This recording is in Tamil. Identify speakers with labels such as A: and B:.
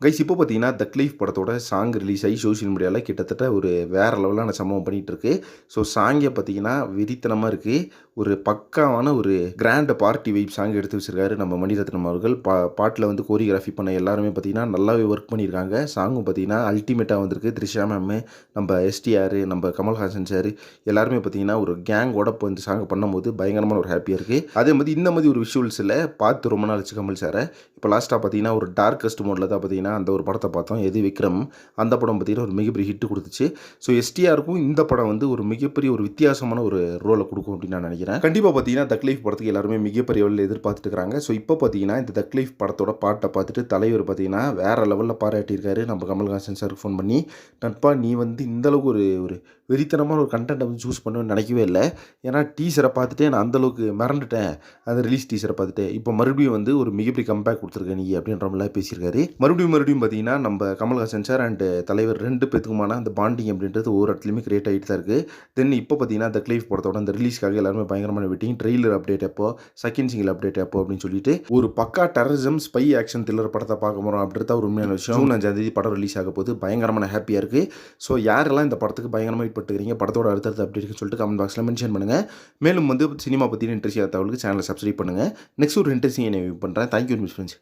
A: கைஸ் இப்போ பார்த்தீங்கன்னா, தக் லைஃப் படத்தோட சாங் ரிலீஸ் ஆகி சோஷியல் மீடியால கிட்டத்தட்ட ஒரு வேற லெவலான சம்பவம் பண்ணிட்டுருக்கு. ஸோ சாங்கே பார்த்தீங்கன்னா, வெறித்தனமா இருக்கு. ஒரு பக்காவான ஒரு கிராண்ட் பார்ட்டி வைப் சாங் எடுத்து வச்சிருக்காரு நம்ம மணிரத்னம் அவர்கள். பாட்டுல வந்து கோரியோகிராஃபி பண்ண எல்லாருமே பார்த்தீங்கன்னா, நல்லாவே ஒர்க் பண்ணியிருக்காங்க. சாங்கும் பார்த்தீங்கன்னா, அல்டிமேட்டா வந்திருக்கு. த்ரிஷா மேமு, நம்ம எஸ்டிஆர், நம்ம கமல்ஹாசன் சார் எல்லாருமே பார்த்தீங்கன்னா, ஒரு கேங்கோட இப்போ இந்த சாங் பண்ணும்போது பயங்கரமான ஒரு ஹேப்பியா இருக்கு. அதே மாதிரி இந்த மாதிரி ஒரு விஷுவல்ஸ்ல பார்த்து ரொம்ப நாள் ஆச்சு கமல் சார. இப்போ லாஸ்ட்டா பார்த்தீங்கன்னா, ஒரு டார்க்கஸ்ட் மோட்ல தான் பார்த்தீங்கன்னா அந்த ஒரு படத்தை பார்த்தோம். எது விக்ரம். அந்த படம் பார்த்தீங்கன்னா ஒரு மிகப்பெரிய ஹிட் குடுத்துச்சு. ஸோ எஸ்டிஆருக்கும் இந்த படம் வந்து ஒரு மிகப்பெரிய ஒரு வித்தியாசமான ஒரு ரோல குடுக்கும் அப்படின்னு நான் நினைக்கிறேன். கண்டிப்பா பார்த்தீங்கன்னா, தக் லைஃப் படத்துக்கு எல்லாருமே மிகப்பெரிய லெவல்ல எதிர்பார்த்துட்டு இருக்காங்க. ஸோ இப்போ பார்த்தீங்கன்னா, இந்த தக் லைஃப் படத்தோட பாட்ட பார்த்துட்டு தலைவர் பார்த்தீங்கன்னா, வேற லெவல்ல பாராட்டியிருக்காரு. நம்ம கமல்ஹாசன் சாருக்கு ஃபோன் பண்ணி, "நட்பா நீ வந்து இந்த அளவுக்கு ஒரு ஒரு வெறித்தனமான ஒரு கன்டென்ட்ட வந்து சூஸ் பண்ணுவேன்னு நினைக்கவே இல்ல. ஏன்னா டீசர பார்த்துட்டே நான் அந்த அளவுக்கு மிரண்டுட்டேன். அந்த ரிலீஸ் டீசர பார்த்துட்டு. இப்போ மறுபடியும் வந்து ஒரு மிகப்பெரிய கம்பேக் குடுத்துருக்க நீ" அப்படின்ற மாரிலாம் பேசியிருக்காரு. மறுபடியும் பார்த்தீங்கன்னா, நம்ம கமல்ஹாசன் சார் அண்ட் தலைவர் 2 பேத்துக்குமான அந்த பாண்டிங் அப்படின்றது ஒவ்வொரு இடத்துலயுமே கிரியேட் ஆகிட்டு தான் இருக்கு. தென் இப்போ பார்த்தீங்கன்னா, தக் லைஃப் படத்தோட அந்த ரிலீஸ்க்காக எல்லாருமே பயங்கரமான வெயிட்டிங். ட்ரெய்லர் அப்டேட் எப்போ? செகண்ட் சிங்கிள் அப்டேட் எப்போ? அப்படின்னு சொல்லிட்டு ஒரு பக்கா டெரரிசம், ஸ்பை ஆக்ஷன் த்ரில்லர் படத்த பார்க்க போறோம் அப்படின்றது தான் ஒரு உண்மையான விஷயம். ஜூன் 5ஆம் தேதி படம் ரிலீஸ் ஆக போகுது. பயங்கரமான ஹேப்பியா இருக்கு. ஸோ யாரெல்லாம் இந்த படத்துக்கு பயங்கரமா வெயிட் பண்ணிட்டுருக்கீங்க, படத்தோட அடுத்தடுத்த அப்டேட்னு சொல்லிட்டு கமெண்ட் பாக்ஸ்ல மென்ஷன் பண்ணுங்க. மேலும் வந்து சினிமா பத்தின இன்ட்ரெஸ்டிங்கான தகவலுக்கு சேனலை சப்ஸ்கிரைப் பண்ணுங்க. நெக்ஸ்ட் ஒரு இன்ட்ரெஸ்டிங் வீடியோல மீட் பண்றேன். Thank you very much friends.